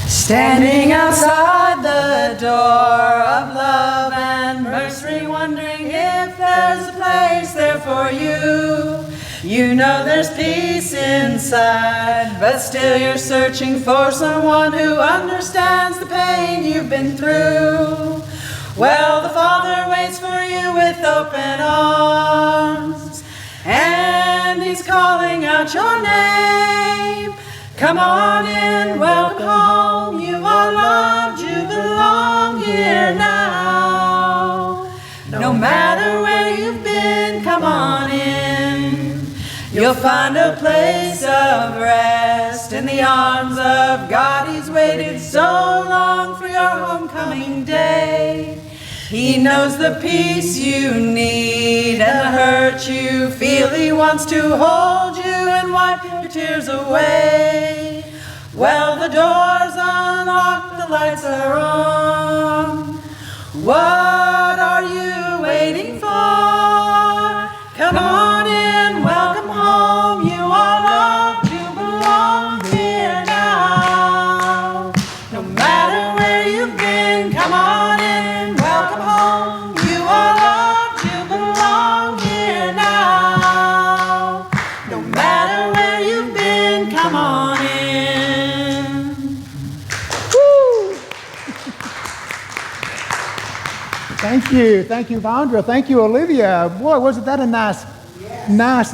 Standing outside the door of love and mercy, wondering if there's a place there for you. You know there's peace inside, but still you're searching for someone who understands the pain you've been through. Well, the Father waits for you with open arms, and He's calling out your name. Come on in, welcome home. You are loved, you belong here now. No matter where you've been, come on in. You'll find a place of rest in the arms of God. He's waited so long for your homecoming day. He knows the peace you need and the hurt you feel. He wants to hold you and wipe your tears away. Well, the door's unlocked, the lights are on. What are you waiting for? Come on in, welcome home. You are loved, you belong here now. No matter where you've been, come on in, welcome home. You are loved, you belong here now. No matter where you've been, come on in. Woo! Thank you, Vondra. Thank you, Olivia. Boy, wasn't that a nice,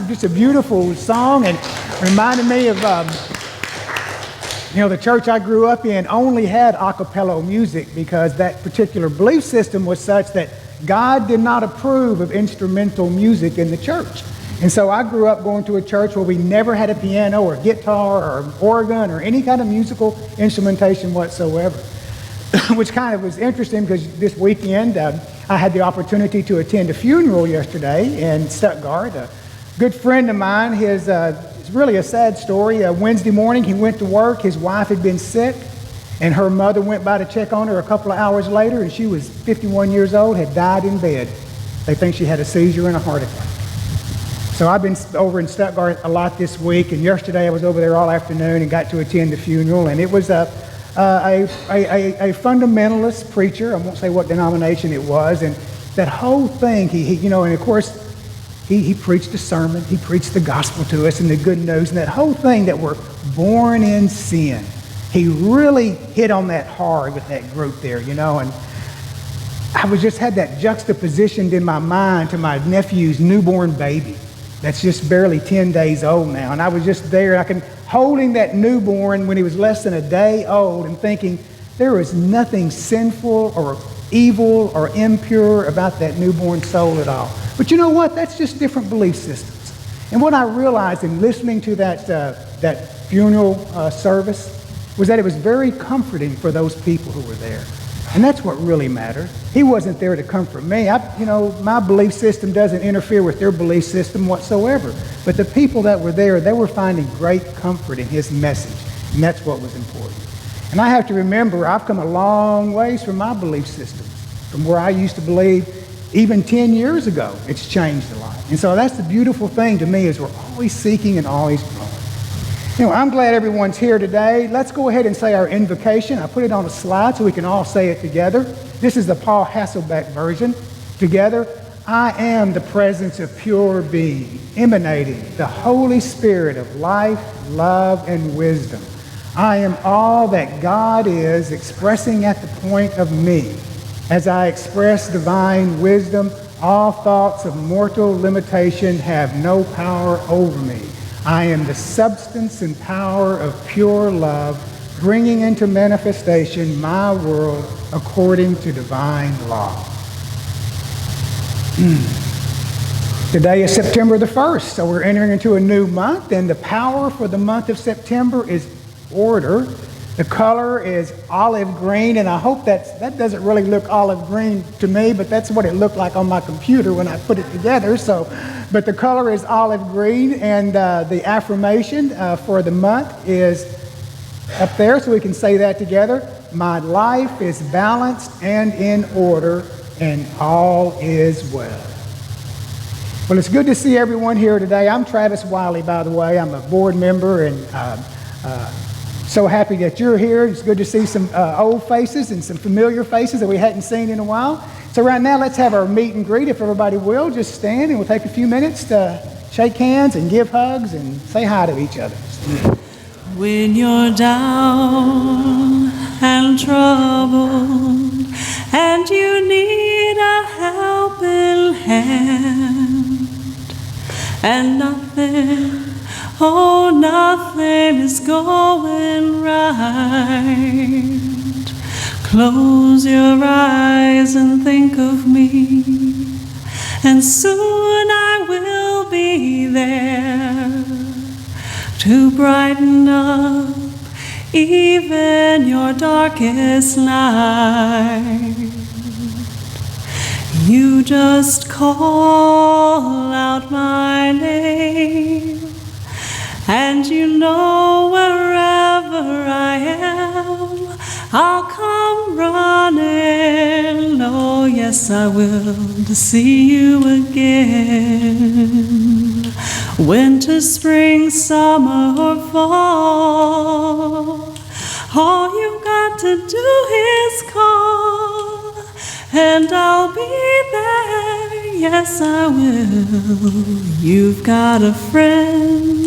just a beautiful song, and reminded me of, the church I grew up in only had a cappella music because that particular belief system was such that God did not approve of instrumental music in the church. And so I grew up going to a church where we never had a piano or guitar or organ or any kind of musical instrumentation whatsoever. Which kind of was interesting because this weekend I had the opportunity to attend a funeral yesterday in Stuttgart. A good friend of mine, it's really a sad story. Wednesday morning he went to work, his wife had been sick, and her mother went by to check on her a couple of hours later, and she was 51 years old, had died in bed. They think she had a seizure and a heart attack. So I've been over in Stuttgart a lot this week, and yesterday I was over there all afternoon and got to attend the funeral, and it was a fundamentalist preacher. I won't say what denomination it was, and that whole thing, and of course, he preached a sermon, he preached the gospel to us and the good news, and that whole thing that we're born in sin. He really hit on that hard with that group there, and I just had that juxtapositioned in my mind to my nephew's newborn baby that's just barely 10 days old now, and I was just there, holding that newborn when he was less than a day old and thinking there is nothing sinful or evil or impure about that newborn soul at all. But you know what? That's just different belief systems. And what I realized in listening to that funeral service was that it was very comforting for those people who were there. And that's what really mattered. He wasn't there to comfort me. My belief system doesn't interfere with their belief system whatsoever. But the people that were there, they were finding great comfort in his message. And that's what was important. And I have to remember, I've come a long ways from my belief systems. From where I used to believe even 10 years ago, it's changed a lot. And so that's the beautiful thing to me is we're always seeking and always growing. I'm glad everyone's here today. Let's go ahead and say our invocation. I put it on a slide so we can all say it together. This is the Paul Hasselbeck version. Together, I am the presence of pure being, emanating the Holy Spirit of life, love, and wisdom. I am all that God is, expressing at the point of me. As I express divine wisdom, all thoughts of mortal limitation have no power over me. I am the substance and power of pure love, bringing into manifestation my world according to divine law. Today is September the 1st, so we're entering into a new month, and the power for the month of September is order. The color is olive green, and I hope that doesn't really look olive green to me, but that's what it looked like on my computer when I put it together. But the color is olive green, and the affirmation for the month is up there, so we can say that together. My life is balanced and in order, and all is well. Well, it's good to see everyone here today. I'm Travis Wiley, by the way. I'm a board member and So happy that you're here. It's good to see some old faces and some familiar faces that we hadn't seen in a while. So right now, let's have our meet and greet, if everybody will. Just stand, and we'll take a few minutes to shake hands and give hugs and say hi to each other. When you're down and troubled and you need a helping hand, and nothing is going right, close your eyes and think of me, and soon I will be there to brighten up even your darkest night. You just call out my name, and you know wherever I am, I'll come running. Oh, yes, I will, to see you again. Winter, spring, summer, or fall, all you got to do is call, and I'll be there. Yes, I will. You've got a friend.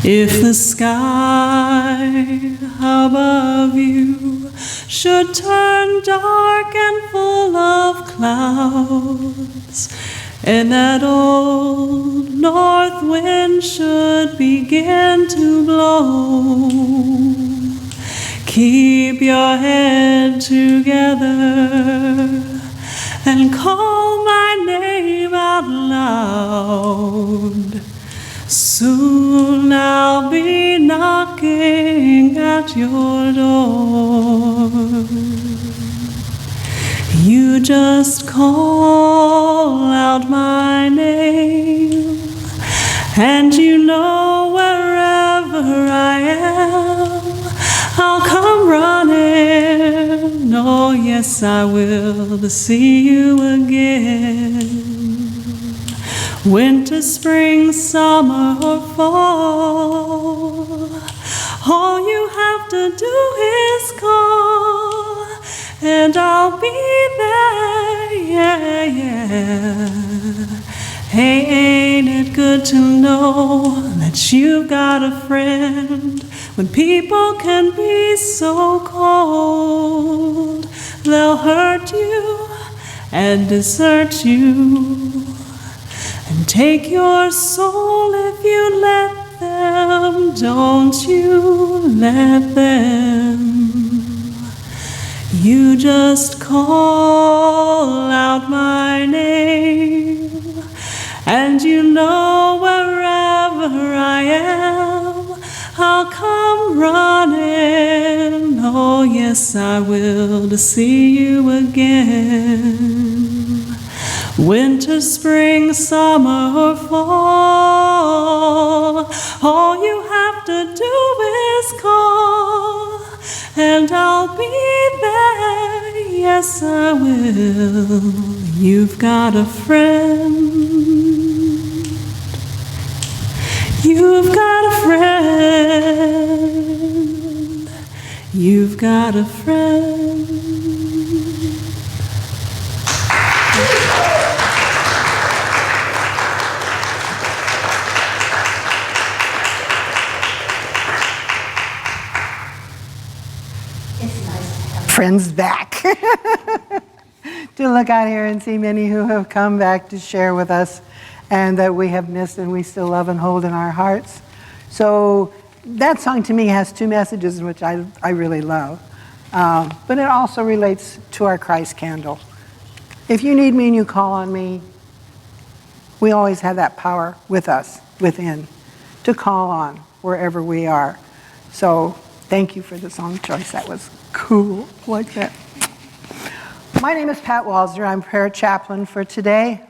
If the sky above you should turn dark and full of clouds, and that old north wind should begin to blow, keep your head together and call my name out loud. Soon I'll be knocking at your door. You just call out my name, and you know wherever I am, I'll come running. Oh, yes, I will, to see you again. Winter, spring, summer, or fall, all you have to do is call, and I'll be there, yeah, yeah. Hey, ain't it good to know that you've got a friend? When people can be so cold, they'll hurt you and desert you, and take your soul if you let them. Don't you let them. You just call out my name, and you know wherever I am, I'll come running. Oh, yes, I will, to see you again. Winter, spring, summer, or fall, all you have to do is call, and I'll be there. Yes, I will. You've got a friend. You've got a friend. You've got a friend. Friends back. To look out here and see many who have come back to share with us and that we have missed and we still love and hold in our hearts. So that song to me has two messages which I really love. But it also relates to our Christ candle. If you need me and you call on me, we always have that power with us, within, to call on wherever we are. So thank you for the song choice. That was cool, like that. My name is Pat Walzer. I'm prayer chaplain for today.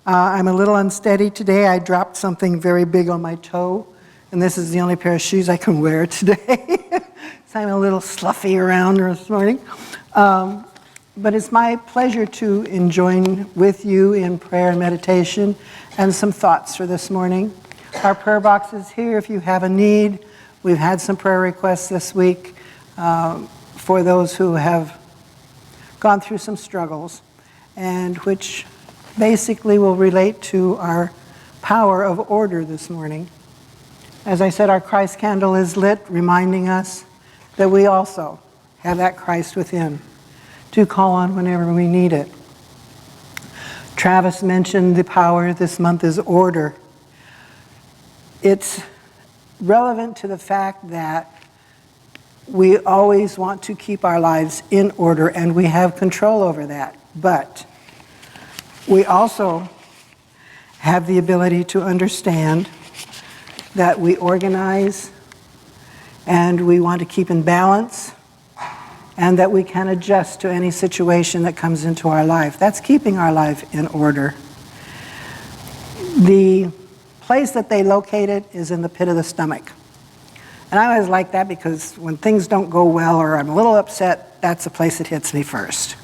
I'm a little unsteady today. I dropped something very big on my toe, and this is the only pair of shoes I can wear today. So I'm a little sluffy around this morning. But it's my pleasure to join with you in prayer and meditation and some thoughts for this morning. Our prayer box is here if you have a need. We've had some prayer requests this week for those who have gone through some struggles, and which basically will relate to our power of order this morning. As I said, our Christ candle is lit, reminding us that we also have that Christ within to call on whenever we need it. Travis mentioned the power this month is order. It's relevant to the fact that we always want to keep our lives in order, and we have control over that. But we also have the ability to understand that we organize and we want to keep in balance, and that we can adjust to any situation that comes into our life. That's keeping our life in order. The place that they located is in the pit of the stomach. And I always like that because when things don't go well or I'm a little upset, that's the place that hits me first.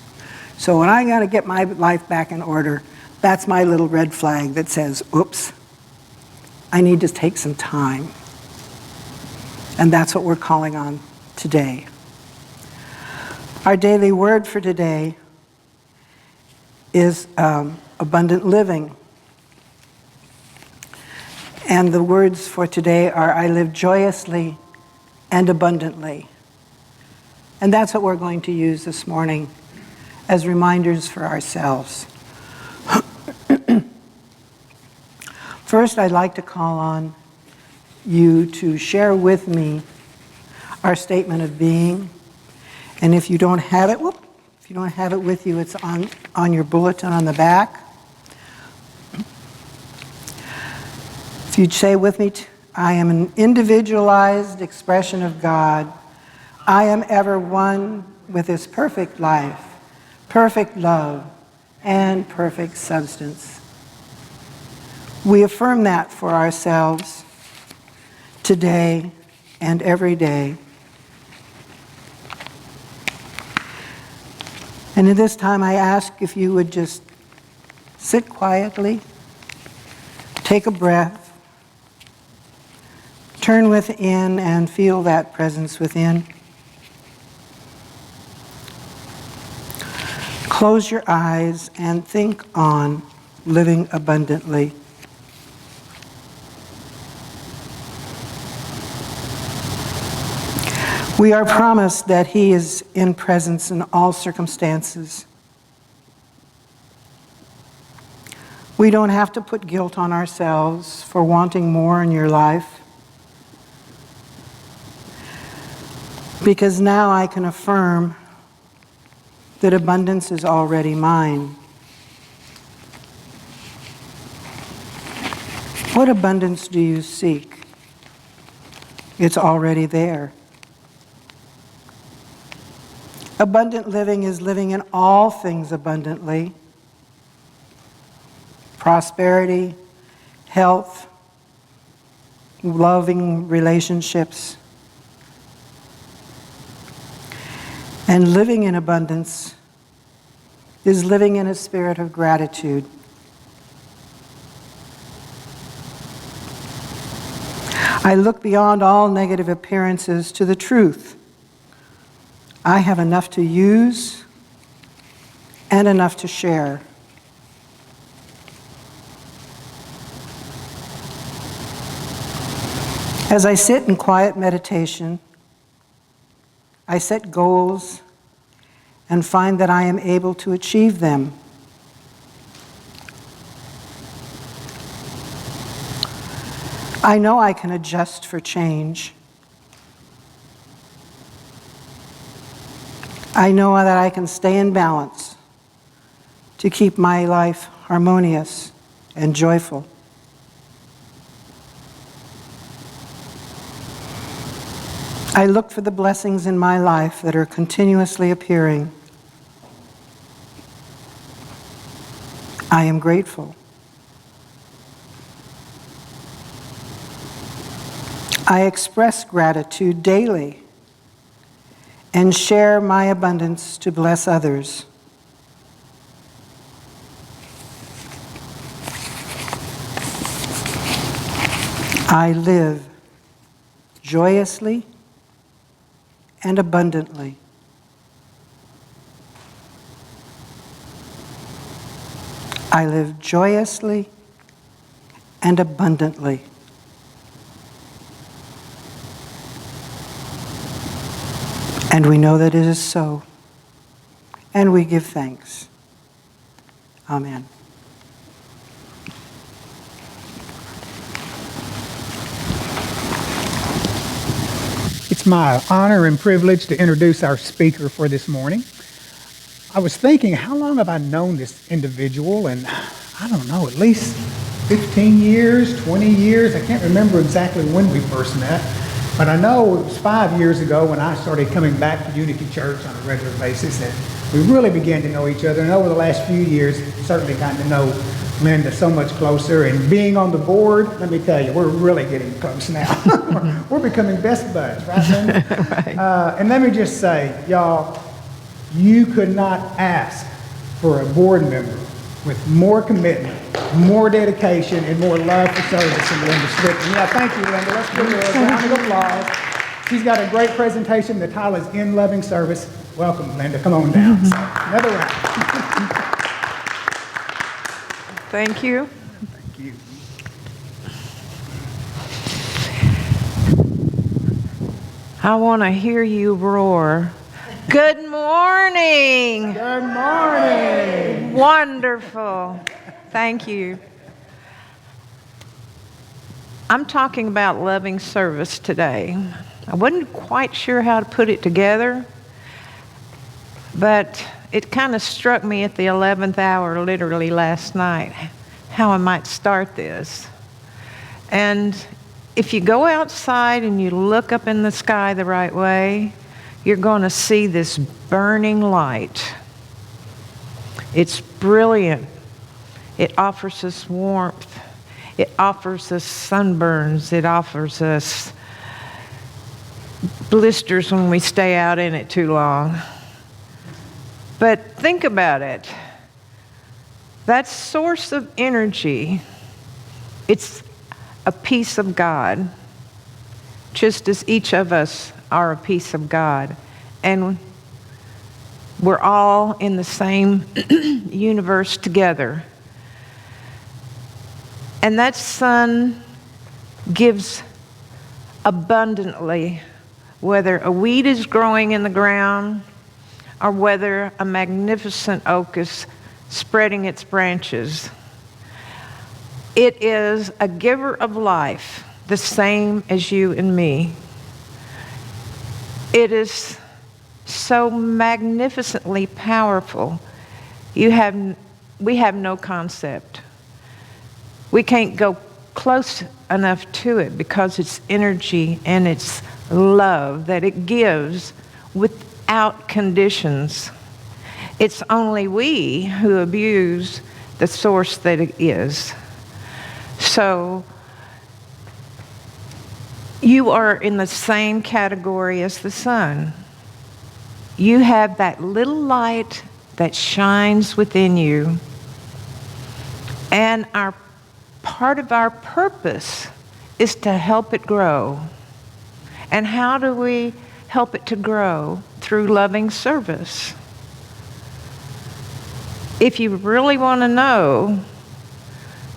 So when I got to get my life back in order, that's my little red flag that says, oops, I need to take some time. And that's what we're calling on today. Our daily word for today is abundant living. And the words for today are, I live joyously and abundantly. And that's what we're going to use this morning as reminders for ourselves. First, I'd like to call on you to share with me our statement of being. And if you don't have it, with you, it's on your bulletin on the back. If you'd say with me, I am an individualized expression of God. I am ever one with His perfect life, perfect love, and perfect substance. We affirm that for ourselves today and every day. And at this time, I ask if you would just sit quietly, take a breath, turn within and feel that presence within. Close your eyes and think on living abundantly. We are promised that He is in presence in all circumstances. We don't have to put guilt on ourselves for wanting more in your life, because now I can affirm that abundance is already mine. What abundance do you seek? It's already there. Abundant living is living in all things abundantly. Prosperity, health, loving relationships. And living in abundance is living in a spirit of gratitude. I look beyond all negative appearances to the truth. I have enough to use and enough to share. As I sit in quiet meditation, I set goals and find that I am able to achieve them. I know I can adjust for change. I know that I can stay in balance to keep my life harmonious and joyful. I look for the blessings in my life that are continuously appearing. I am grateful. I express gratitude daily and share my abundance to bless others. I live joyously and abundantly. I live joyously and abundantly. And we know that it is so. And we give thanks. Amen. It's my honor and privilege to introduce our speaker for this morning. I was thinking, how long have I known this individual? And I don't know, at least 15 years, 20 years. I can't remember exactly when we first met, but I know it was 5 years ago when I started coming back to Unity Church on a regular basis that we really began to know each other. And over the last few years, certainly gotten to know Linda so much closer. And being on the board, let me tell you, we're really getting close now. We're becoming best buds, right, Linda? Right. And let me just say, y'all, you could not ask for a board member with more commitment, more dedication, and more love for service than Linda Strickland. Yeah, thank you, Linda. Let's give her a round of applause. She's got a great presentation. The title is In Loving Service. Welcome, Linda. Come on down. So, another round. Thank you. Thank you. I want to hear you roar. Good morning. Good morning. Wonderful. Thank you. I'm talking about loving service today. I wasn't quite sure how to put it together, but it kind of struck me at the 11th hour, literally last night, how I might start this. And if you go outside and you look up in the sky the right way, you're going to see this burning light. It's brilliant. It offers us warmth. It offers us sunburns. It offers us blisters when we stay out in it too long. But think about it. That source of energy, it's a piece of God, just as each of us are a piece of God. And we're all in the same universe together. And that sun gives abundantly, whether a weed is growing in the ground or whether a magnificent oak is spreading its branches. It is a giver of life, the same as you and me. It is so magnificently powerful. We have no concept. We can't go close enough to it because it's energy and it's love that it gives without conditions. It's only we who abuse the source that it is. So you are in the same category as the sun. You have that little light that shines within you. And part of our purpose is to help it grow. And how do we help it to grow? Through loving service. If you really want to know,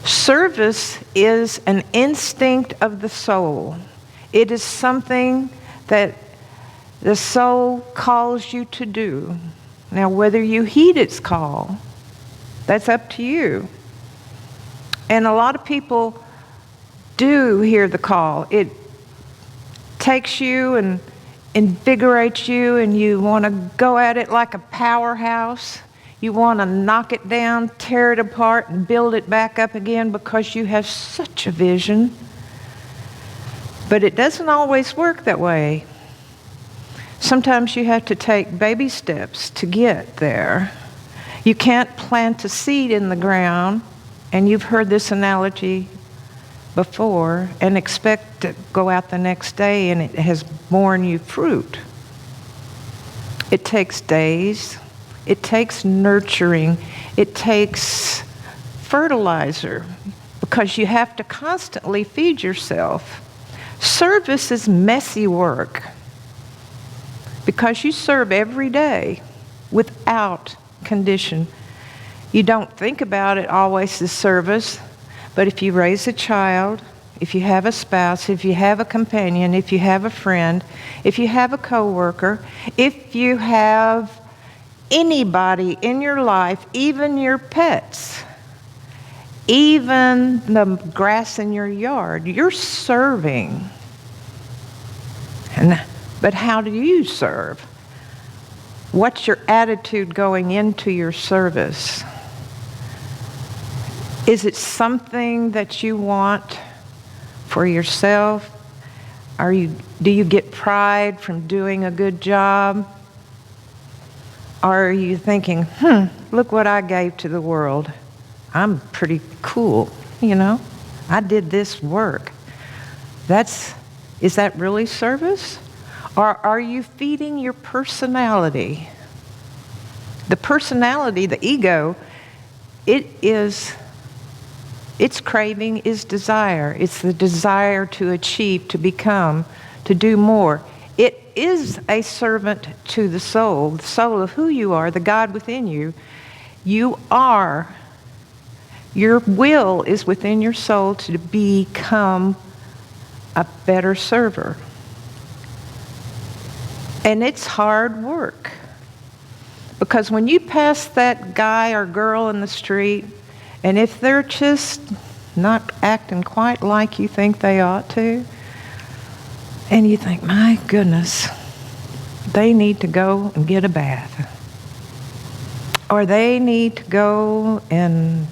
service is an instinct of the soul. It is something that the soul calls you to do. Now, whether you heed its call, that's up to you. And a lot of people do hear the call. It takes you and invigorates you, and you want to go at it like a powerhouse. You want to knock it down, tear it apart, and build it back up again because you have such a vision. But it doesn't always work that way. Sometimes you have to take baby steps to get there. You can't plant a seed in the ground, and you've heard this analogy before, and expect to go out the next day and it has borne you fruit. It takes days. It takes nurturing. It takes fertilizer because you have to constantly feed yourself. Service is messy work because you serve every day without condition. You don't think about it always as service, but if you raise a child, if you have a spouse, if you have a companion, if you have a friend, if you have a coworker, if you have anybody in your life, even your pets, even the grass in your yard, you're serving. But how do you serve? What's your attitude going into your service? Is it something that you want for yourself? Do you get pride from doing a good job? Or are you thinking, look what I gave to the world. I'm pretty cool, I did this work. Is that really service? Or are you feeding your personality? The personality, the ego, its craving is desire. It's the desire to achieve, to become, to do more. It is a servant to the soul of who you are, the God within you. Your will is within your soul to become a better server. And it's hard work. Because when you pass that guy or girl in the street, and if they're just not acting quite like you think they ought to, and you think, my goodness, they need to go and get a bath. Or they need to go and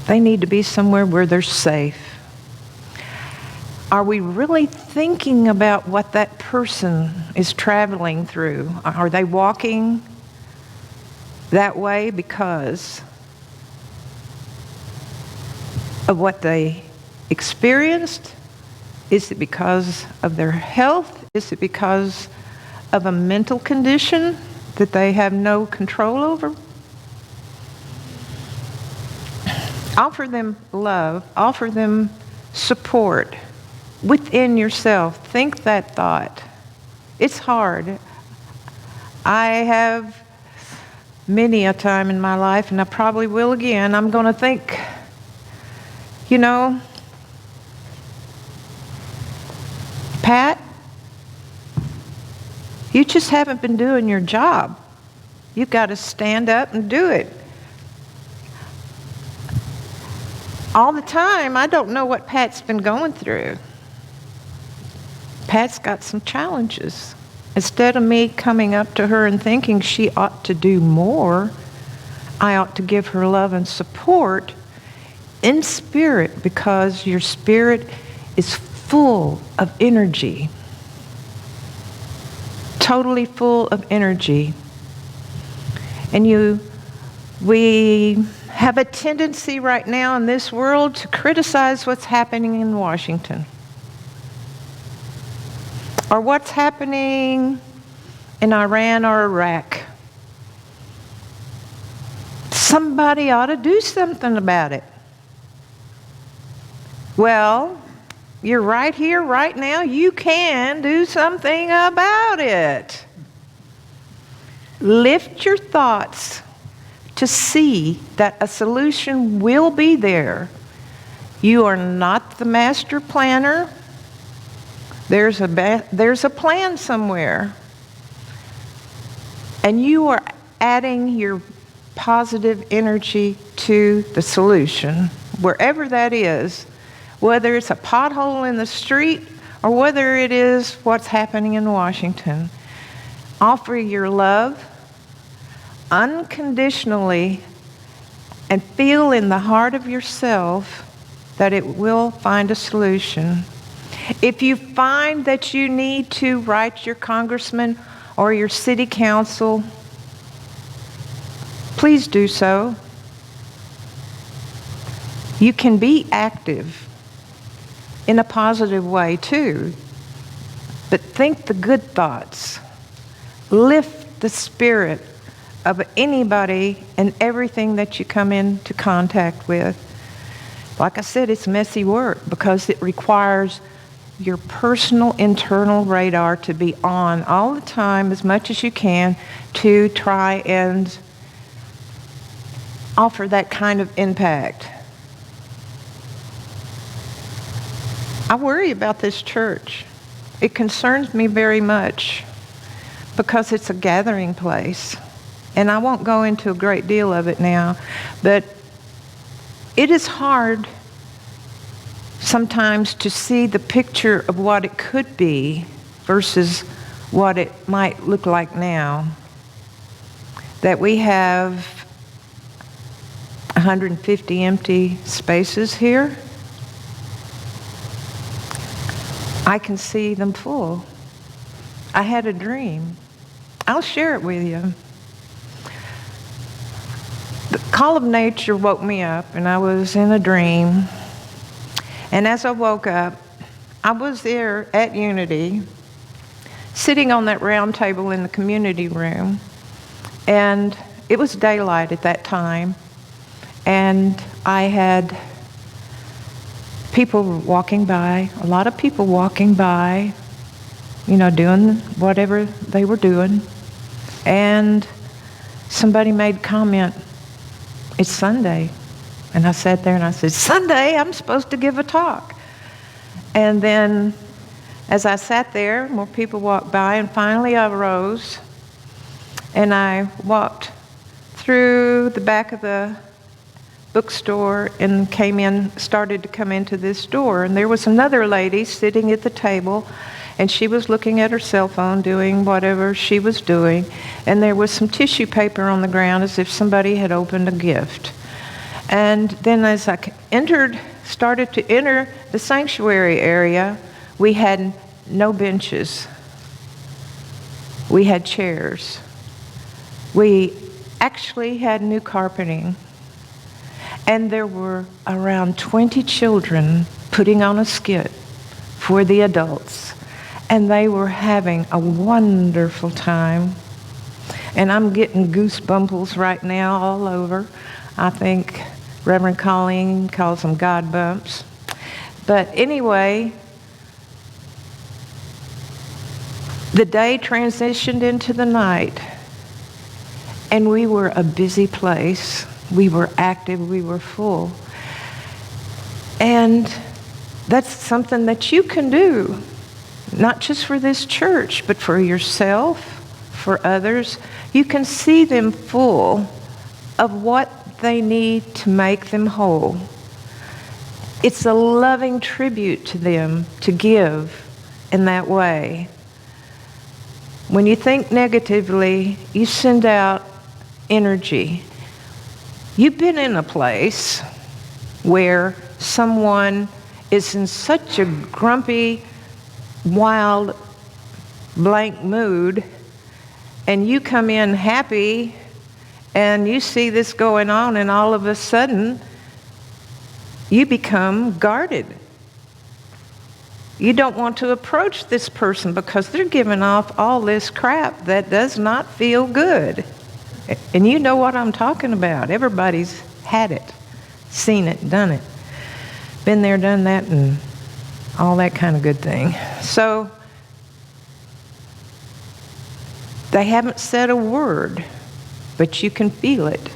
they need to be somewhere where they're safe. Are we really thinking about what that person is traveling through? Are they walking that way because of what they experienced? Is it because of their health? Is it because of a mental condition that they have no control over? Offer them love. Offer them support within yourself. Think that thought. It's hard. I have many a time in my life, and I probably will again, I'm going to think, Pat, you just haven't been doing your job. You've got to stand up and do it. All the time, I don't know what Pat's been going through. Pat's got some challenges. Instead of me coming up to her and thinking she ought to do more, I ought to give her love and support in spirit, because your spirit is full of energy. Totally full of energy. And we have a tendency right now in this world to criticize what's happening in Washington, or what's happening in Iran or Iraq. Somebody ought to do something about it. Well, you're right here, right now. You can do something about it. Lift your thoughts to see that a solution will be there. You are not the master planner. There's a plan somewhere. And you are adding your positive energy to the solution, wherever that is, whether it's a pothole in the street or whether it is what's happening in Washington. Offer your love unconditionally and feel in the heart of yourself that it will find a solution. If you find that you need to write your congressman or your city council, please do so. You can be active in a positive way too, but think the good thoughts. Lift the spirit of anybody and everything that you come into contact with. Like I said, it's messy work because it requires your personal internal radar to be on all the time as much as you can to try and offer that kind of impact. I worry about this church. It concerns me very much because it's a gathering place. And I won't go into a great deal of it now, but it is hard sometimes to see the picture of what it could be versus what it might look like now. That we have 150 empty spaces here. I can see them full. I had a dream. I'll share it with you. The call of nature woke me up, and I was in a dream. And as I woke up, I was there at Unity, sitting on that round table in the community room, and it was daylight at that time, and I had people walking by, a lot of people walking by, doing whatever they were doing, and somebody made a comment, "It's Sunday." And I sat there and I said, "Sunday, I'm supposed to give a talk." And then as I sat there, more people walked by, and finally I rose and I walked through the back of the bookstore and started to come into this door. And there was another lady sitting at the table, and she was looking at her cell phone, doing whatever she was doing. And there was some tissue paper on the ground as if somebody had opened a gift. And then as I started to enter the sanctuary area, we had no benches. We had chairs. We actually had new carpeting. And there were around 20 children putting on a skit for the adults. And they were having a wonderful time. And I'm getting goosebumples right now all over. I think Reverend Colleen calls them God bumps. But anyway, the day transitioned into the night, and we were a busy place. We were active, we were full. And that's something that you can do, not just for this church, but for yourself, for others. You can see them full of what they need to make them whole. It's a loving tribute to them to give in that way. When you think negatively, you send out energy. You've been in a place where someone is in such a grumpy, wild, blank mood, and you come in happy, and you see this going on, and all of a sudden, you become guarded. You don't want to approach this person because they're giving off all this crap that does not feel good. And you know what I'm talking about. Everybody's had it, seen it, done it. Been there, done that, and all that kind of good thing. So, they haven't said a word, but you can feel it.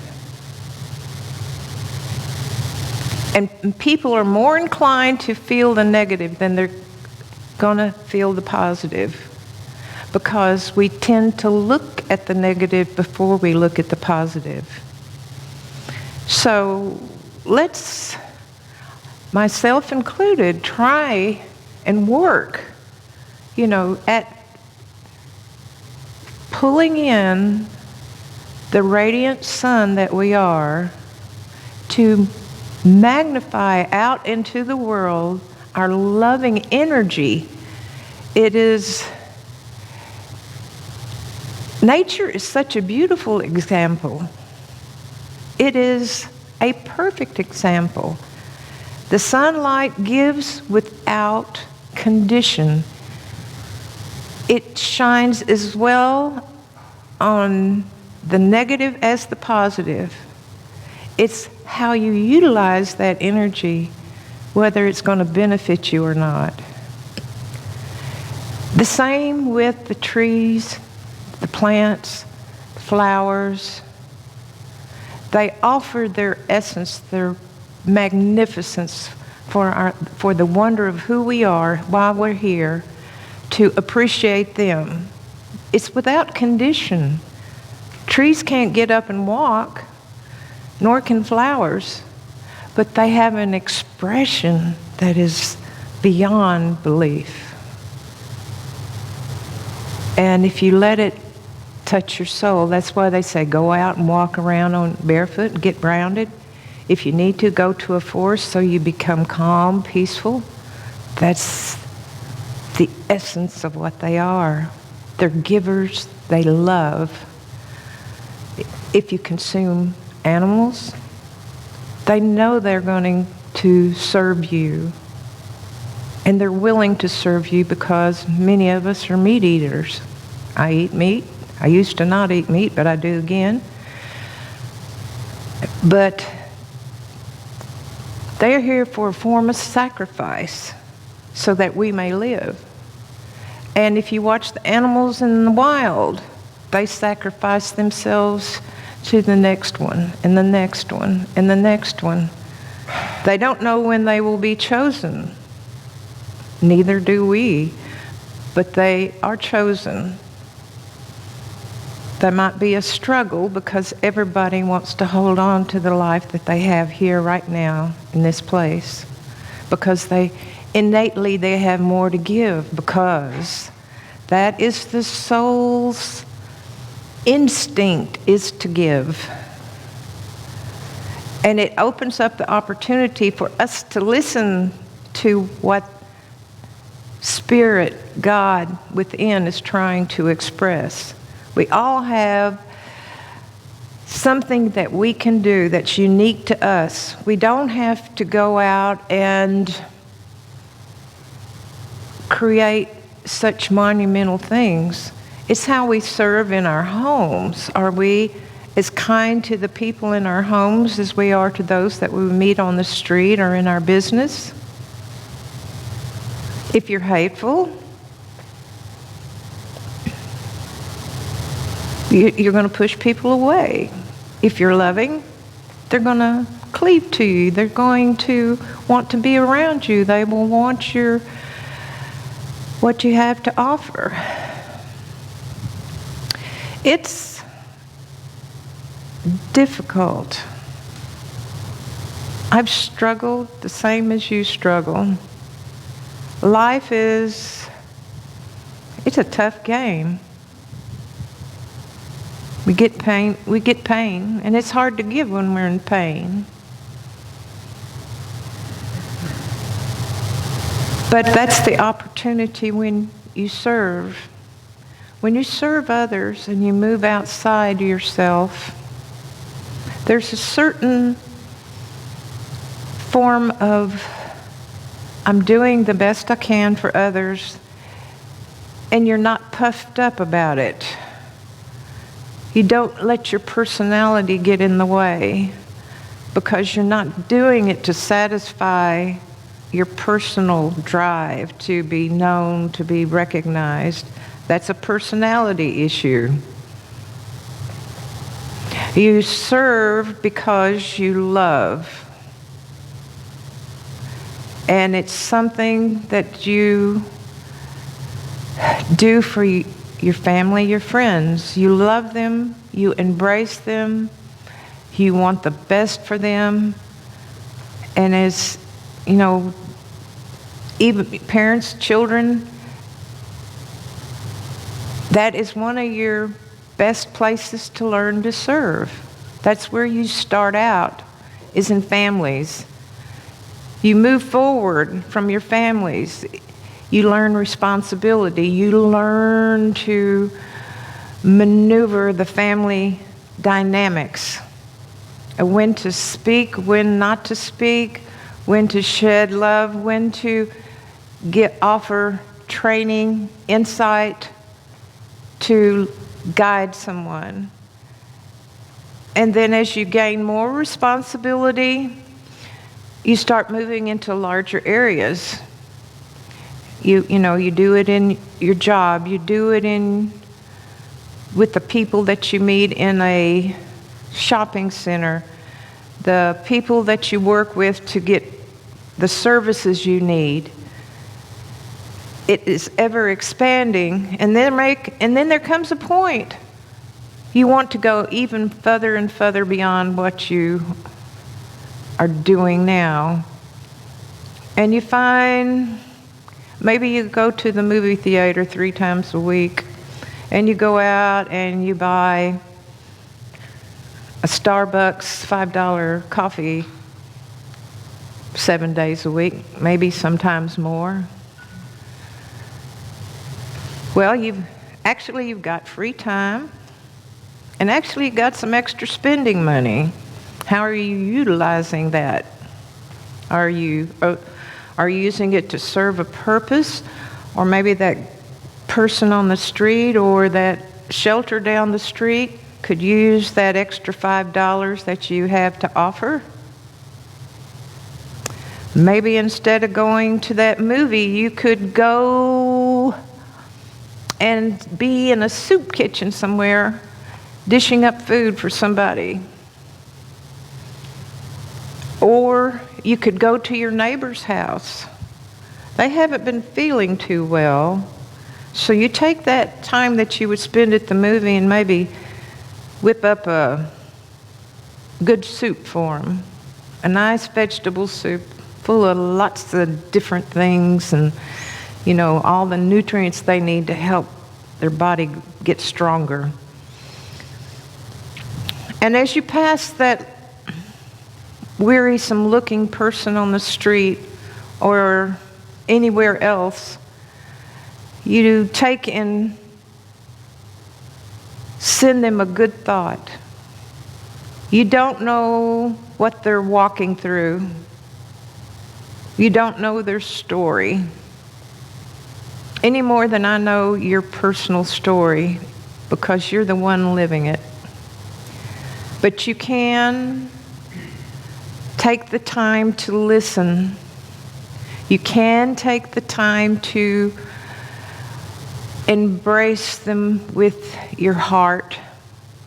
And people are more inclined to feel the negative than they're going to feel the positive, because we tend to look at the negative before we look at the positive. So let's, myself included, try and work, at pulling in the radiant sun that we are to magnify out into the world our loving energy. Nature is such a beautiful example. It is a perfect example. The sunlight gives without condition. It shines as well on the negative as the positive. It's how you utilize that energy, whether it's going to benefit you or not. The same with the trees, the plants, flowers. They offer their essence, their magnificence for the wonder of who we are while we're here, to appreciate them. It's without condition. Trees can't get up and walk, nor can flowers, but they have an expression that is beyond belief. And if you let it touch your soul, that's why they say go out and walk around on barefoot and get grounded. If you need to, go to a forest so you become calm, peaceful. That's the essence of what they are. They're givers, they love. If you consume animals, they know they're going to serve you. And they're willing to serve you because many of us are meat eaters. I eat meat. I used to not eat meat, but I do again. But they're here for a form of sacrifice so that we may live. And if you watch the animals in the wild, they sacrifice themselves to the next one, and the next one, and the next one. They don't know when they will be chosen. Neither do we, but they are chosen. There might be a struggle because everybody wants to hold on to the life that they have here right now in this place, because they have more to give, because that is the soul's instinct, is to give. And it opens up the opportunity for us to listen to what Spirit, God within, is trying to express. We all have something that we can do that's unique to us. We don't have to go out and create such monumental things. It's how we serve in our homes. Are we as kind to the people in our homes as we are to those that we meet on the street or in our business? If you're hateful, you're going to push people away. If you're loving, they're going to cleave to you. They're going to want to be around you. They will want what you have to offer. It's difficult. I've struggled the same as you struggle. Life it's a tough game. We get pain, and it's hard to give when we're in pain. But that's the opportunity when you serve. When you serve others and you move outside yourself, there's a certain form of, I'm doing the best I can for others, and you're not puffed up about it. You don't let your personality get in the way, because you're not doing it to satisfy your personal drive to be known, to be recognized. That's a personality issue. You serve because you love. And it's something that you do for your family, your friends. You love them, you embrace them, you want the best for them. And as, even parents, children, that is one of your best places to learn to serve. That's where you start out, is in families. You move forward from your families. You learn responsibility. You learn to maneuver the family dynamics. When to speak, when not to speak, when to shed love, when to offer training, insight to guide someone. And then as you gain more responsibility, you start moving into larger areas. You do it in your job. You do it with the people that you meet in a shopping center, the people that you work with to get the services you need. It is ever expanding, and then there comes a point you want to go even further and further beyond what you are doing now. And you find maybe you go to the movie theater 3 times a week, and you go out and you buy a Starbucks $5 coffee 7 days a week, maybe sometimes more. Well, you've got free time, and actually you've got some extra spending money. How are you utilizing that? Are you using it to serve a purpose? Or maybe that person on the street or that shelter down the street could use that extra $5 that you have to offer? Maybe instead of going to that movie, you could go and be in a soup kitchen somewhere, dishing up food for somebody. Or you could go to your neighbor's house. They haven't been feeling too well. So you take that time that you would spend at the movie and maybe whip up a good soup for them. A nice vegetable soup full of lots of different things and, all the nutrients they need to help their body get stronger. And as you pass that wearisome looking person on the street or anywhere else, you take and send them a good thought. You don't know what they're walking through. You don't know their story any more than I know your personal story, because you're the one living it. But you can take the time to listen. You can take the time to embrace them with your heart,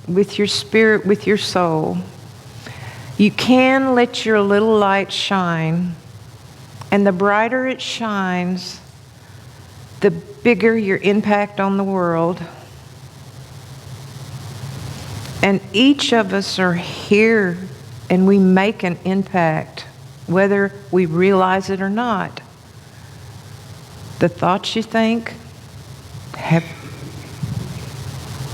with your spirit, with your soul. You can let your little light shine, and the brighter it shines, the bigger your impact on the world. And each of us are here and we make an impact, whether we realize it or not. The thoughts you think have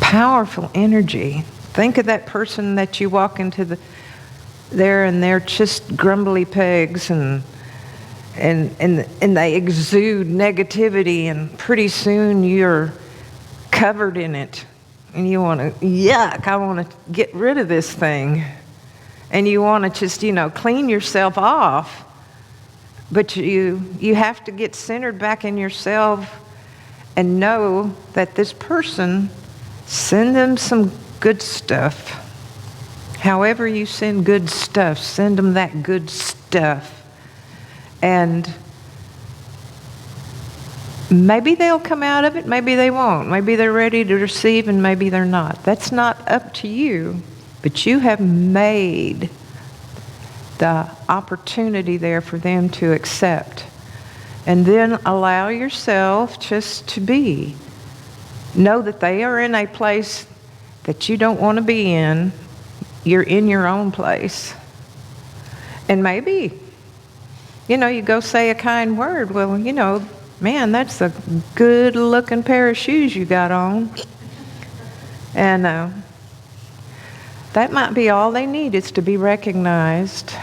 powerful energy. Think of that person that you walk into there and they're just grumbly pegs and they exude negativity, and pretty soon you're covered in it. And you want to, yuck, I want to get rid of this thing. And you want to just, clean yourself off. But you have to get centered back in yourself and know that this person, send them some good stuff. However you send good stuff, send them that good stuff. And maybe they'll come out of it, maybe they won't. Maybe they're ready to receive and maybe they're not. That's not up to you, but you have made the opportunity there for them to accept. And then allow yourself just to be. Know that they are in a place that you don't want to be in. You're in your own place. And maybe, you go say a kind word. Well, man, that's a good looking pair of shoes you got on. And that might be all they need, is to be recognized.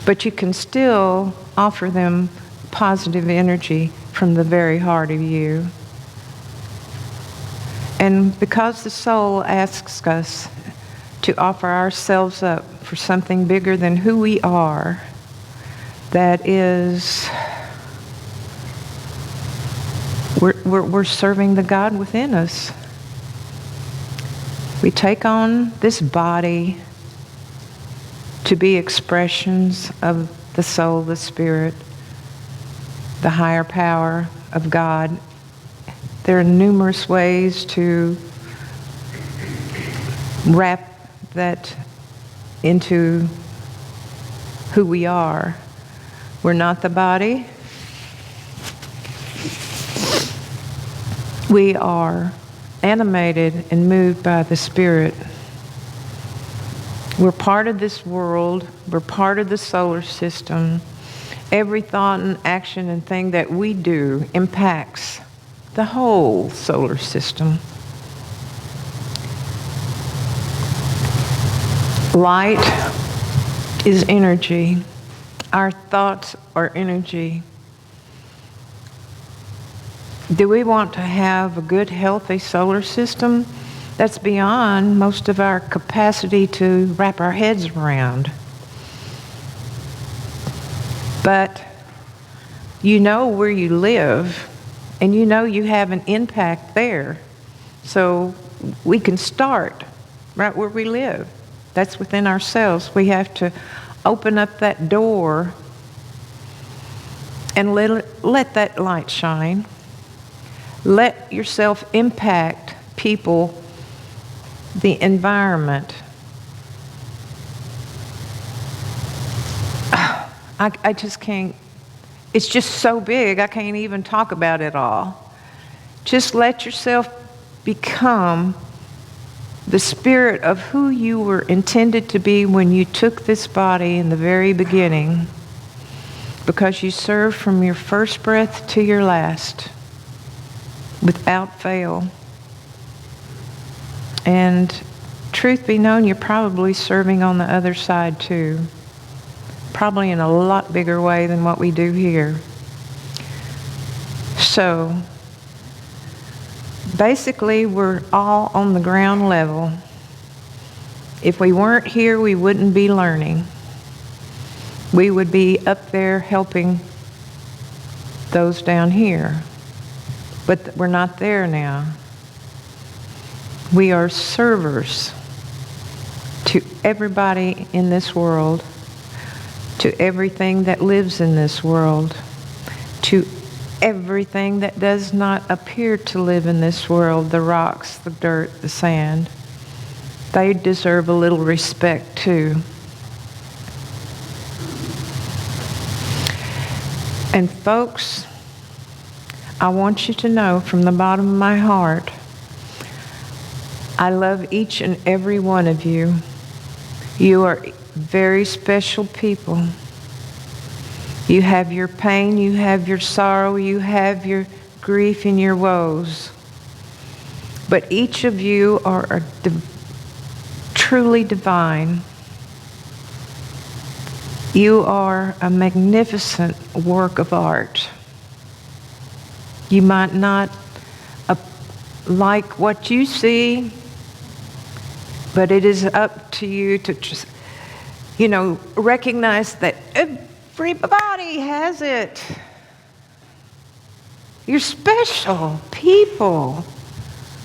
But you can still offer them positive energy from the very heart of you. And because the soul asks us to offer ourselves up for something bigger than who we are, that is, we're serving the God within us. We take on this body to be expressions of the soul, the spirit, the higher power of God. There are numerous ways to wrap that into who we are. We're not the body. We are animated and moved by the Spirit. We're part of this world. We're part of the solar system. Every thought and action and thing that we do impacts the whole solar system. Light is energy. Our thoughts are energy. Do we want to have a good, healthy solar system? That's beyond most of our capacity to wrap our heads around. But you know where you live, and you know you have an impact there. So we can start right where we live. That's within ourselves. We have to open up that door and let that light shine. Let yourself impact people, the environment. I just can't, it's just so big, I can't even talk about it all. Just let yourself become the spirit of who you were intended to be when you took this body in the very beginning, because you served from your first breath to your last without fail. And truth be known, you're probably serving on the other side too, probably in a lot bigger way than what we do here. So basically, we're all on the ground level. If we weren't here, we wouldn't be learning. We would be up there helping those down here. But we're not there now. We are servers to everybody in this world, to everything that lives in this world, to everything that does not appear to live in this world, the rocks, the dirt, the sand. They deserve a little respect too. And folks, I want you to know from the bottom of my heart, I love each and every one of you. You are very special people. You have your pain, you have your sorrow, you have your grief and your woes. But each of you are truly divine. You are a magnificent work of art. You might not like what you see, but it is up to you to just, recognize that everybody has it. You're special people.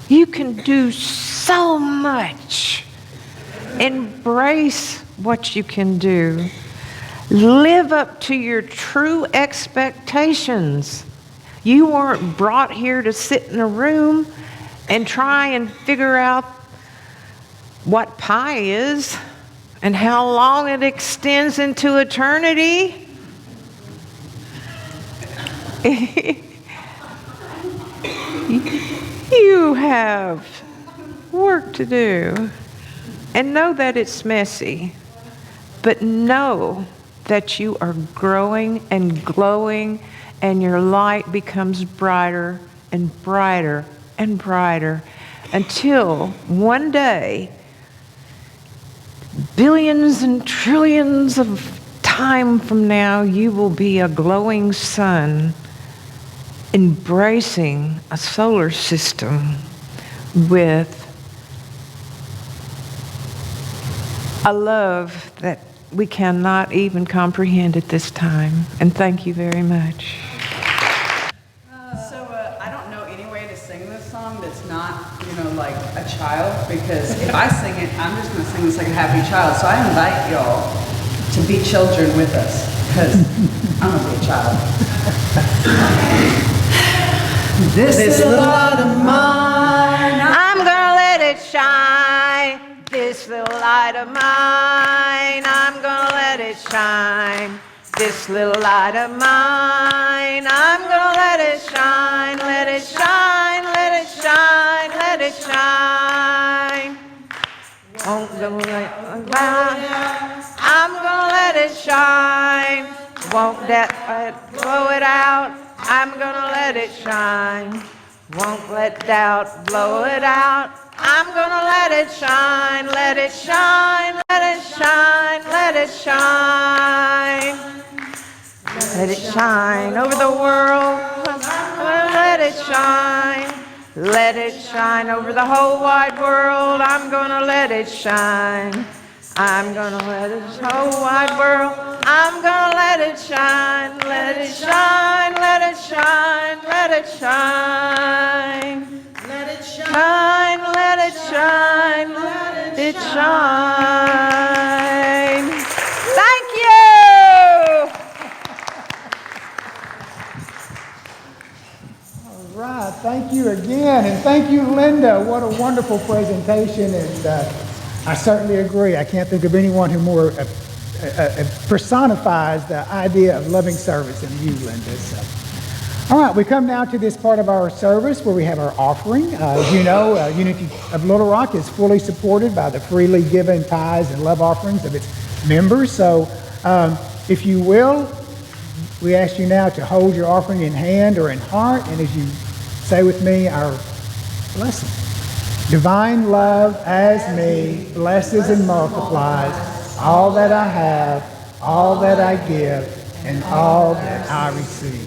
You can do so much. Embrace what you can do. Live up to your true expectations. You weren't brought here to sit in a room and try and figure out what pi is and how long it extends into eternity. You have work to do. And know that it's messy, but know that you are growing and glowing, and your light becomes brighter and brighter and brighter until one day, billions and trillions of time from now, you will be a glowing sun embracing a solar system with a love that we cannot even comprehend at this time. And thank you very much. I don't know any way to sing this song that's not, like a child, because if I sing it, I'm just going to sing this like a happy child. So I invite y'all to be children with us, because I'm going to be a child. This little light of mine, I'm gonna let it shine. This little light of mine, I'm gonna let it shine. This little light of mine, I'm gonna let it shine, let it shine, let it shine, let it shine. I'm gonna let it shine. Won't that blow it out? I'm gonna let it shine. Won't let doubt blow it out. I'm gonna let it shine, let it shine, let it shine, let it shine. Let it shine over the world. I'm gonna let it shine. Let it shine over the whole wide world. I'm gonna let it shine. I'm gonna let it whole wide world. I'm gonna let it shine. Let it shine. Let it shine. Let it shine. let it shine. Shine. Let it shine. Let it shine. Thank you. All right, thank you again, and thank you, Linda. What a wonderful presentation, and I certainly agree. I can't think of anyone who more personifies the idea of loving service than you, Linda. So. All right, we come now to this part of our service where we have our offering. As you know, Unity of Little Rock is fully supported by the freely given tithes and love offerings of its members. So if you will, we ask you now to hold your offering in hand or in heart, and as you say with me our blessing. Divine love as me blesses and multiplies all that I have, all that I give, and all that I receive.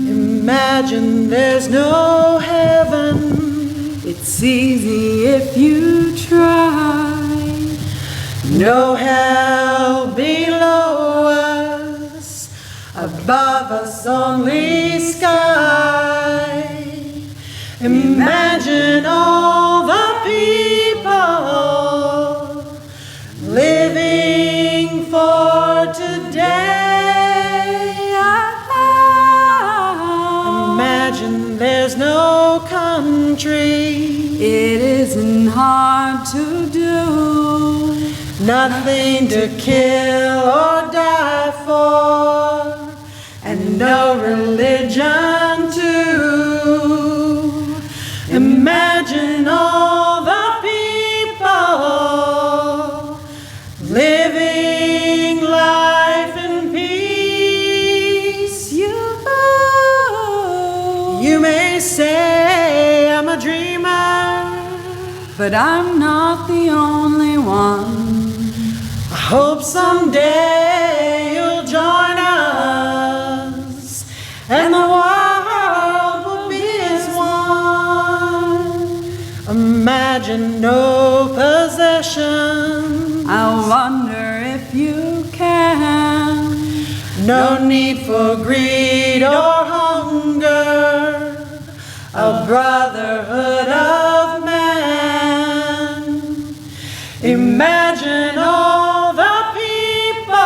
Imagine there's no heaven. It's easy if you try. No hell below us, above us only sky. Imagine all the people living for today. Imagine there's no country. It isn't hard to do. Nothing to kill or die for, and no religion too. Imagine all the people living life in peace. You may say I'm a dreamer, but I'm not the only one. I hope someday you'll join us, and the world will be as one. Imagine no possession. I wonder if you can. No need for greed or hunger. A brotherhood of man. Imagine all the people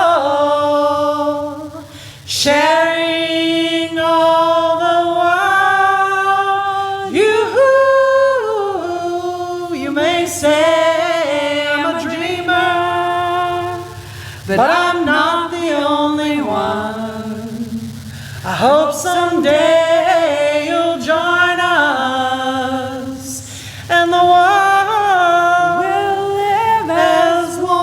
sharing all the world. You may say I'm a dreamer, but I'm not the only one. I hope someday you'll join us, and the world will live as one.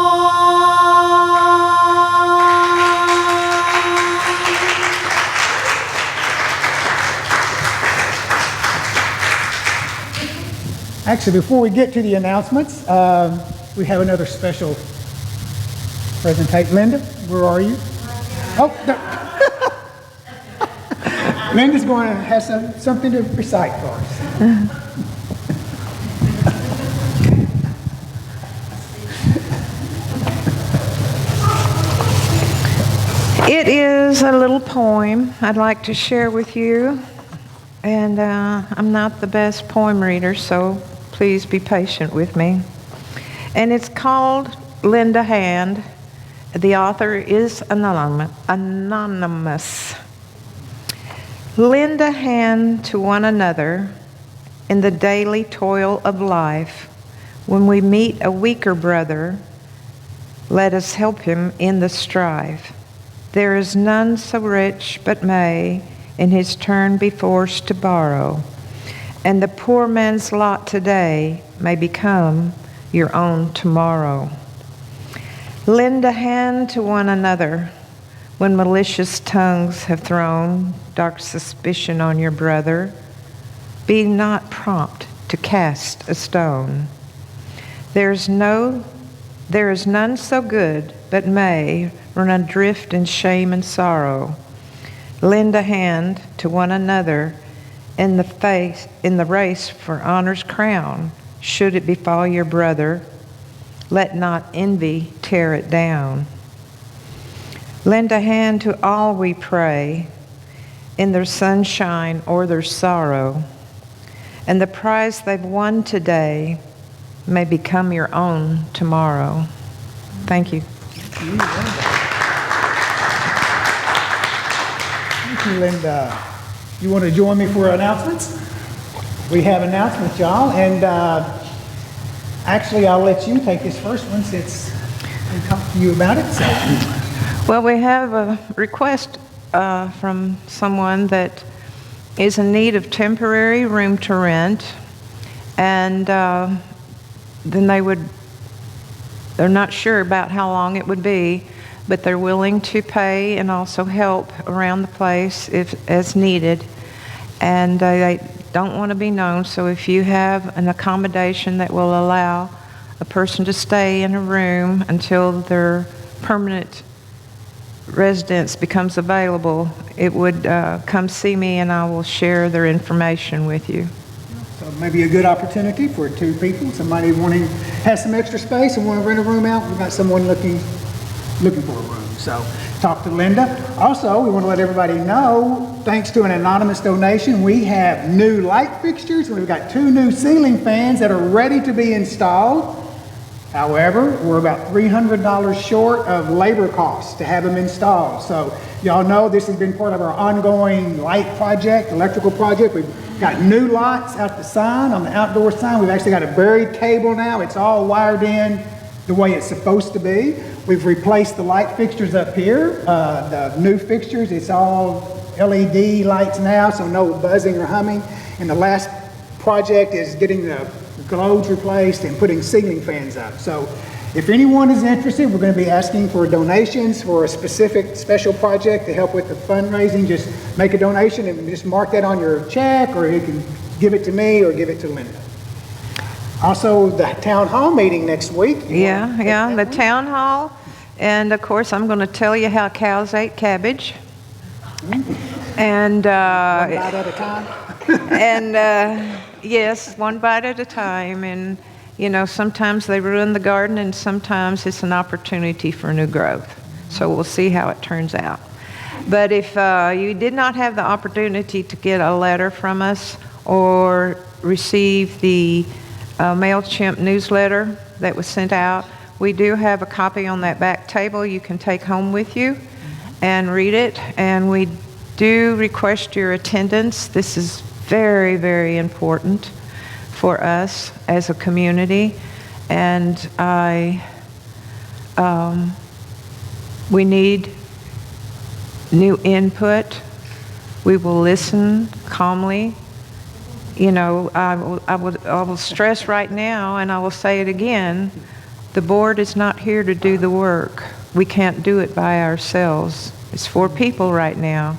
Actually, before we get to the announcements, we have another special presentation. Linda? Where are you? Oh, no. Linda's going to have something to recite for us. It is a little poem I'd like to share with you, and I'm not the best poem reader, so please be patient with me. And it's called Lend a Hand. The author is anonymous. Lend a hand to one another in the daily toil of life. When we meet a weaker brother, let us help him in the strife. There is none so rich but may in his turn be forced to borrow, and the poor man's lot today may become your own tomorrow. Lend a hand to one another when malicious tongues have thrown dark suspicion on your brother. Be not prompt to cast a stone. There is none so good but may run adrift in shame and sorrow. Lend a hand to one another in the race for honor's crown. Should it befall your brother, let not envy tear it down. Lend a hand to all, we pray, in their sunshine or their sorrow, and the prize they've won today may become your own tomorrow. Thank you. Thank you, Linda. You want to join me for announcements? We have announcements, y'all, and actually I'll let you take this first one since I talked to you about it. So. Well, we have a request from someone that is in need of temporary room to rent, and then they're not sure about how long it would be, but they're willing to pay and also help around the place if as needed. And they don't want to be known, so if you have an accommodation that will allow a person to stay in a room until their permanent residence becomes available, it would come see me and I will share their information with you. So maybe a good opportunity for two people, somebody has some extra space and want to rent a room out. We've got someone looking for a room. So talk to Linda. Also, we want to let everybody know, thanks to an anonymous donation, we have new light fixtures. We've got 2 new ceiling fans that are ready to be installed. However, we're about $300 short of labor costs to have them installed. So y'all know this has been part of our ongoing light project, electrical project. We've got new lights out the sign, on the outdoor sign. We've actually got a buried cable now. It's all wired in the way it's supposed to be. We've replaced the light fixtures up here. The new fixtures, it's all LED lights now, so no buzzing or humming. And the last project is getting the globes replaced and putting ceiling fans up. So if anyone is interested, we're going to be asking for donations for a specific special project to help with the fundraising. Just make a donation and just mark that on your check, or you can give it to me or give it to Linda. Also, the town hall meeting next week. Yeah, the town hall. And of course, I'm going to tell you how cows ate cabbage. And One bite at a time. and yes, one bite at a time. And you know, sometimes they ruin the garden, and sometimes it's an opportunity for new growth. So we'll see how it turns out. But if you did not have the opportunity to get a letter from us or receive the MailChimp newsletter that was sent out, we do have a copy on that back table you can take home with you and read it. And we do request your attendance. This is very, very important for us as a community. And we need new input. We will listen calmly. You know, I will stress right now, and I will say it again, the board is not here to do the work. We can't do it by ourselves. It's 4 people right now,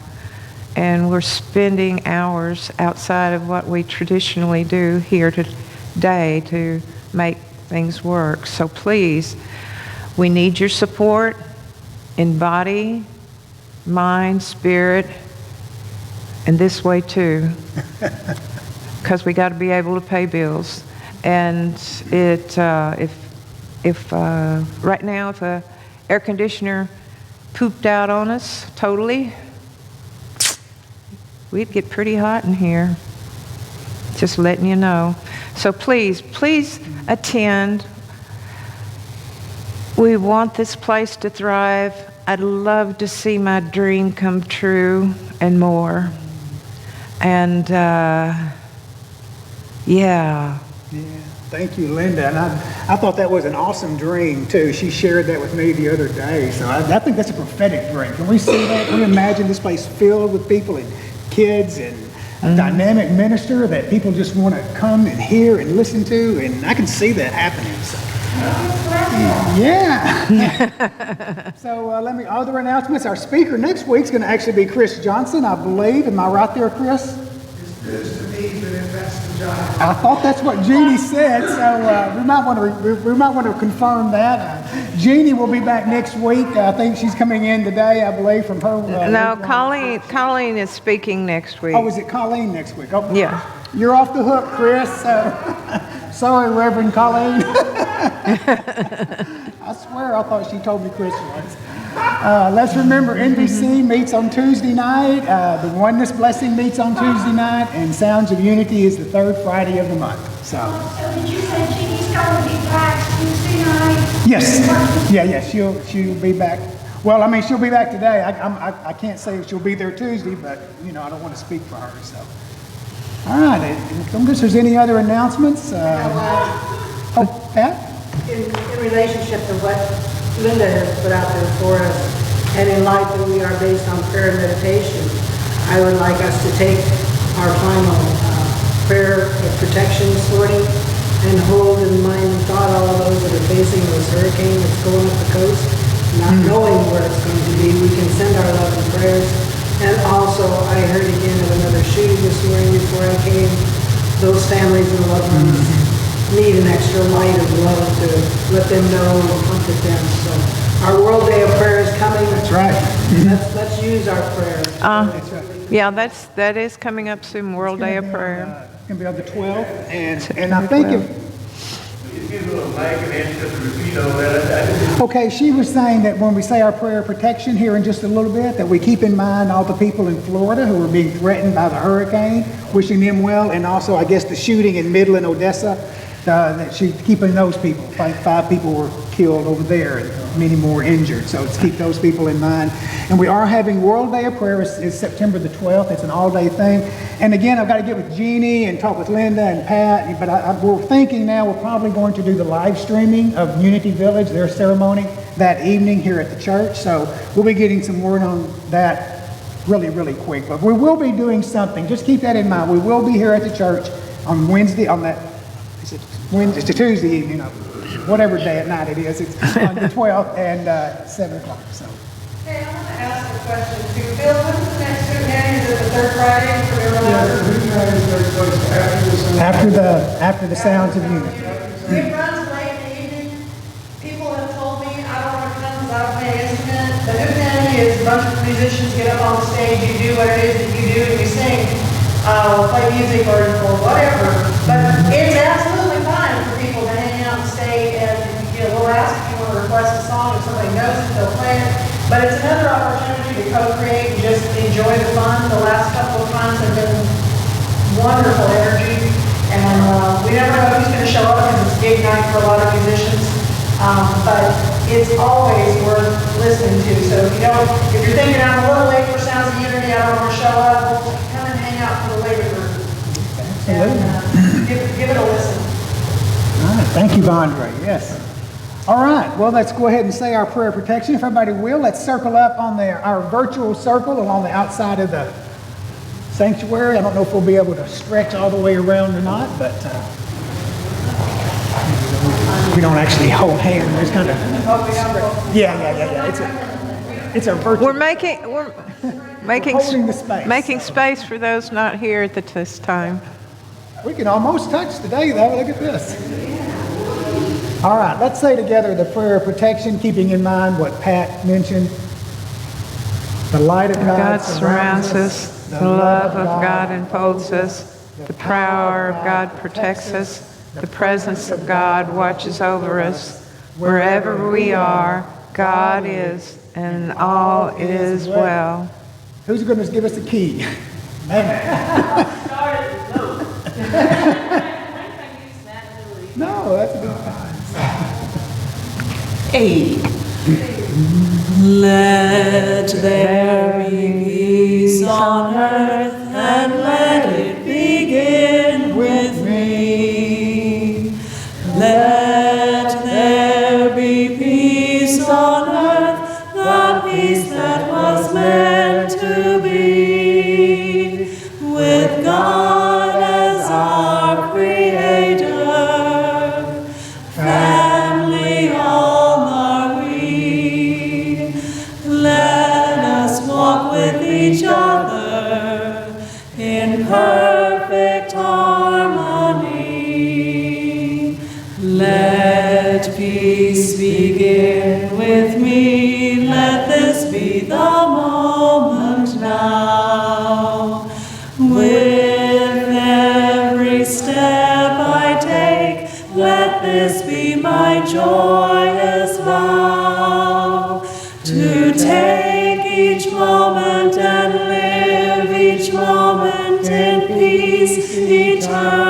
and we're spending hours outside of what we traditionally do here today to make things work. So please, we need your support. in body, mind, spirit, and this way too, because we got to be able to pay bills. And if right now, if a air conditioner pooped out on us totally, we'd get pretty hot in here. Just letting you know. So please attend. We want this place to thrive. I'd love to see my dream come true and more. And yeah. Thank you, Linda. And I thought that was an awesome dream, too. She shared that with me the other day. So I think that's a prophetic dream. Can we see that? Can we imagine this place filled with people and kids and a dynamic minister that people just want to come and hear and listen to? And I can see that happening. So. Yeah. So other announcements. Our speaker next week is going to actually be Chris Johnson, I believe. Am I right there, Chris? I thought that's what Jeannie said, so we might want to confirm that. Jeannie will be back next week. I think she's coming in today, I believe, from her. No, Colleen is speaking next week. Oh, is it Colleen next week? Oh, yeah. You're off the hook, Chris. Sorry, Reverend Colleen. I swear I thought she told me Chris once. Let's remember NBC meets on Tuesday night. The Oneness Blessing meets on Tuesday night. And Sounds of Unity is the third Friday of the month. So did you say Jeannie's going to be back Tuesday night? Yes. Yeah, she'll be back. Well, I mean, she'll be back today. I can't say she'll be there Tuesday, but, I don't want to speak for her, so. All right. I don't guess there's any other announcements. Pat? In relationship to what Linda has put out there for us, and in light that we are based on prayer and meditation, I would like us to take our final prayer of protection this morning and hold in mind and thought all of those that are facing this hurricane that's going up the coast, not knowing where it's going to be. We can send our love and prayers. And also, I heard again of another shooting this morning before I came. Those families and loved ones need an extra light of love to let them know and comfort them. So our World Day of Prayer is coming. That's right. Let's use our prayer. That's right. Yeah, that is coming up soon, World Day of Prayer. It's going to be on the 12th. And I think Okay, she was saying that when we say our prayer of protection here in just a little bit, that we keep in mind all the people in Florida who are being threatened by the hurricane, wishing them well, and also, I guess, the shooting in Midland, Odessa, that she's keeping those people. Like 5 people were killed over there and many more injured. So let's keep those people in mind. And we are having World Day of Prayer. It's September the 12th. It's an all-day thing. And again, I've got to get with Jeannie and talk with Linda and Pat. But we're thinking now we're probably going to do the live streaming of Unity Village, their ceremony, that evening here at the church. So we'll be getting some word on that really, really quick. But we will be doing something. Just keep that in mind. We will be here at the church on Wednesday, it's a Tuesday evening, whatever day at night it is. It's on the 12th and 7 o'clock. So. Hey, I want to ask a question too. Bill, when's the next Tuesday? Is it the third Friday for After the Sounds of Unity. It runs late in the evening. People have told me I don't want to come because I don't play an instrument. The hootenanny is a bunch of musicians get up on the stage, you do what it is that you do, and you sing, play music or whatever. But it's absolutely fine for people to hang out and stay, and we'll ask if you want to request a song. If somebody knows it, they'll play it. But it's another opportunity to co-create and just enjoy the fun. The last couple of times have been wonderful energy, and we never know who's going to show up because it's gig night for a lot of musicians. But it's always worth listening to. So if you're thinking I'm a little late for Sounds of Unity, I don't want to show up, well, come and hang out for the later group. And give it a listen. All right. Thank you, Andre. Yes. All right. Well, let's go ahead and say our prayer of protection. If everybody will, let's circle up on our virtual circle along the outside of the sanctuary. I don't know if we'll be able to stretch all the way around or not, but we don't actually hold hands. There's kind of yeah. It's a virtual. We're making holding the space. Making space for those not here at this time. We can almost touch today, though. Look at this. All right, let's say together the prayer of protection, keeping in mind what Pat mentioned. The light of God surrounds us. The love of God enfolds us. The power of God protects us. The presence of God watches over us. Wherever we are, God is, and all is well. Who's going to give us the key? Man. No, that's a good time. 8. Let there be peace on earth, and let it begin with me. Let there be peace on earth, the peace that was meant to be, with God as our Creator. Family, all are we. Let us walk with each other in perfect harmony. Let peace begin with me. Let this be the moment now. With every step I take, let this be my joyous vow. To take each moment and live each moment in peace eternal.